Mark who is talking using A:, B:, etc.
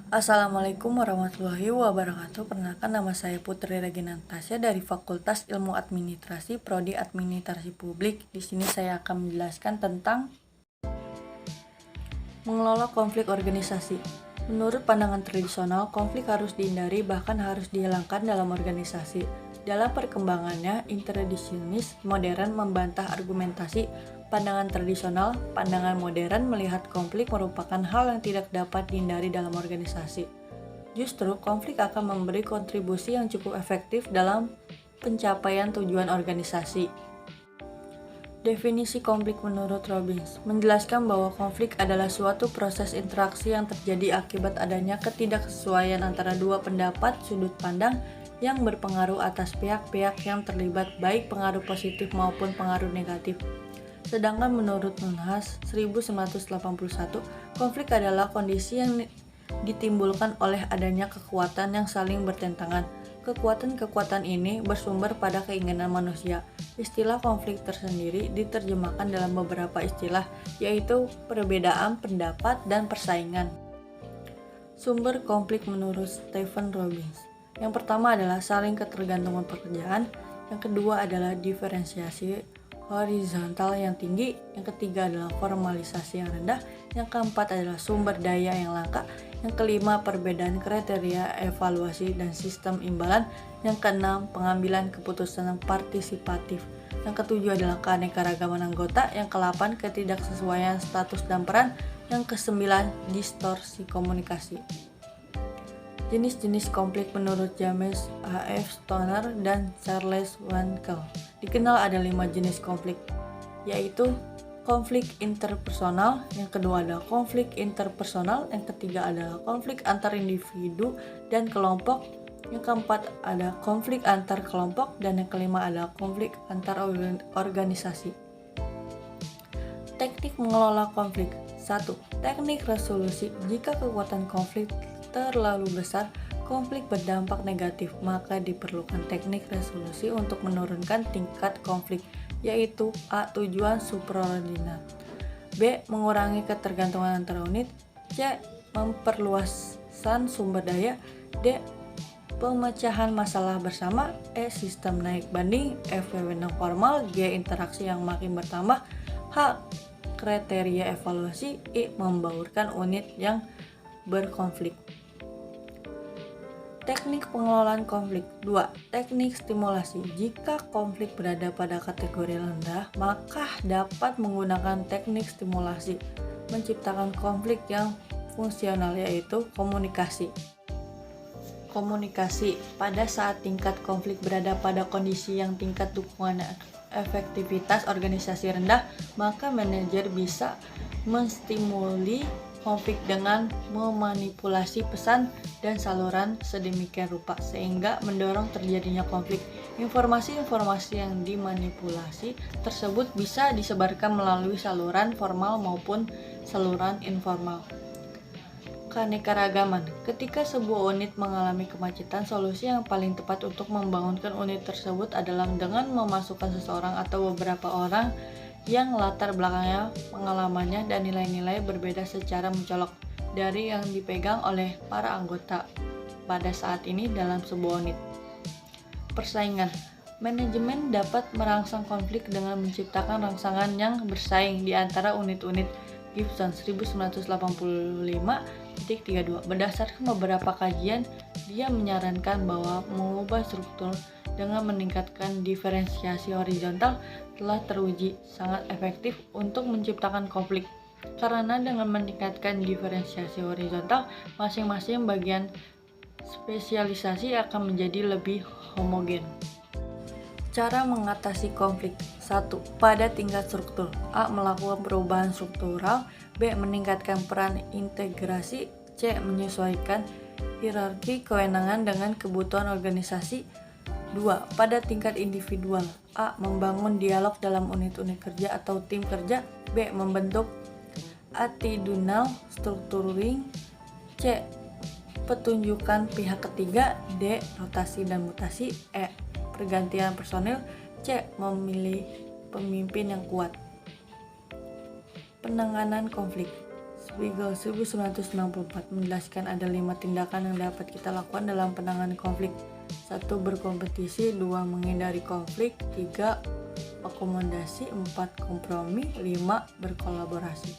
A: Assalamualaikum warahmatullahi wabarakatuh. Perkenalkan, nama saya Putri Regina Natasha dari Fakultas Ilmu Administrasi Prodi Administrasi Publik. Di sini saya akan menjelaskan tentang mengelola konflik organisasi. Menurut pandangan tradisional, konflik harus dihindari, bahkan harus dihilangkan dalam organisasi. Dalam perkembangannya, interdisionis modern membantah argumentasi pandangan tradisional. Pandangan modern melihat konflik merupakan hal yang tidak dapat dihindari dalam organisasi. Justru, konflik akan memberi kontribusi yang cukup efektif dalam pencapaian tujuan organisasi. Definisi konflik menurut Robbins menjelaskan bahwa konflik adalah suatu proses interaksi yang terjadi akibat adanya ketidaksesuaian antara dua pendapat sudut pandang yang berpengaruh atas pihak-pihak yang terlibat, baik pengaruh positif maupun pengaruh negatif. Sedangkan menurut Munhas 1981, konflik adalah kondisi yang ditimbulkan oleh adanya kekuatan yang saling bertentangan. Kekuatan-kekuatan ini bersumber pada keinginan manusia. Istilah konflik tersendiri diterjemahkan dalam beberapa istilah, yaitu perbedaan pendapat dan persaingan. Sumber konflik menurut Stephen Robbins. Yang pertama adalah saling ketergantungan pekerjaan, yang kedua adalah diferensiasi horizontal yang tinggi, yang ketiga adalah formalisasi yang rendah, yang keempat adalah sumber daya yang langka, yang kelima perbedaan kriteria evaluasi dan sistem imbalan, yang keenam pengambilan keputusan partisipatif, yang ketujuh adalah keanekaragaman anggota, yang kedelapan ketidaksesuaian status dan peran, yang kesembilan distorsi komunikasi. Jenis-jenis konflik menurut James A. F. Stoner dan Charles Wankel. Dikenal ada 5 jenis konflik, yaitu konflik interpersonal, yang kedua adalah konflik interpersonal, yang ketiga adalah konflik antar individu dan kelompok, yang keempat ada konflik antar kelompok, dan yang kelima adalah konflik antar organisasi. Teknik mengelola konflik. 1. Teknik resolusi. Jika kekuatan konflik terlalu besar, konflik berdampak negatif, maka diperlukan teknik resolusi untuk menurunkan tingkat konflik, yaitu A. Tujuan supraordinat, B. Mengurangi ketergantungan antar unit, C. Memperluasan sumber daya, D. Pemecahan masalah bersama, E. Sistem naik banding, F. Wewenang formal, G. Interaksi yang makin bertambah, H. Kriteria evaluasi, I. Membaurkan unit yang berkonflik. Teknik pengelolaan konflik. 2. Teknik stimulasi. Jika konflik berada pada kategori rendah, maka dapat menggunakan teknik stimulasi menciptakan konflik yang fungsional, yaitu komunikasi. Komunikasi. Pada saat tingkat konflik berada pada kondisi yang tingkat dukungan efektivitas organisasi rendah, maka manajer bisa menstimuli konflik dengan memanipulasi pesan dan saluran sedemikian rupa sehingga mendorong terjadinya konflik. Informasi-informasi yang dimanipulasi tersebut bisa disebarkan melalui saluran formal maupun saluran informal. Keanekaragaman. Ketika sebuah unit mengalami kemacetan, solusi yang paling tepat untuk membangunkan unit tersebut adalah dengan memasukkan seseorang atau beberapa orang yang latar belakangnya, pengalamannya, dan nilai-nilai berbeda secara mencolok dari yang dipegang oleh para anggota pada saat ini dalam sebuah unit. Persaingan. Manajemen dapat merangsang konflik dengan menciptakan rangsangan yang bersaing di antara unit-unit. Gibson 1985.32. Berdasarkan beberapa kajian, dia menyarankan bahwa mengubah struktur dengan meningkatkan diferensiasi horizontal telah teruji sangat efektif untuk menciptakan konflik. Karena dengan meningkatkan diferensiasi horizontal, masing-masing bagian spesialisasi akan menjadi lebih homogen. Cara mengatasi konflik. 1. Pada tingkat struktur. A. Melakukan perubahan struktural. B. Meningkatkan peran integrasi. C. Menyesuaikan hierarki kewenangan dengan kebutuhan organisasi. 2. Pada tingkat individual. A. Membangun dialog dalam unit-unit kerja atau tim kerja. B. Membentuk attitudinal structuring. C. Petunjukan pihak ketiga. D. Rotasi dan mutasi. E. Pergantian personil. C. Memilih pemimpin yang kuat. Penanganan konflik. Spiegel 1994 menjelaskan ada 5 tindakan yang dapat kita lakukan dalam penanganan konflik. 1. Berkompetisi, 2. Menghindari konflik, 3. Akomodasi, 4. Kompromi, 5. Berkolaborasi.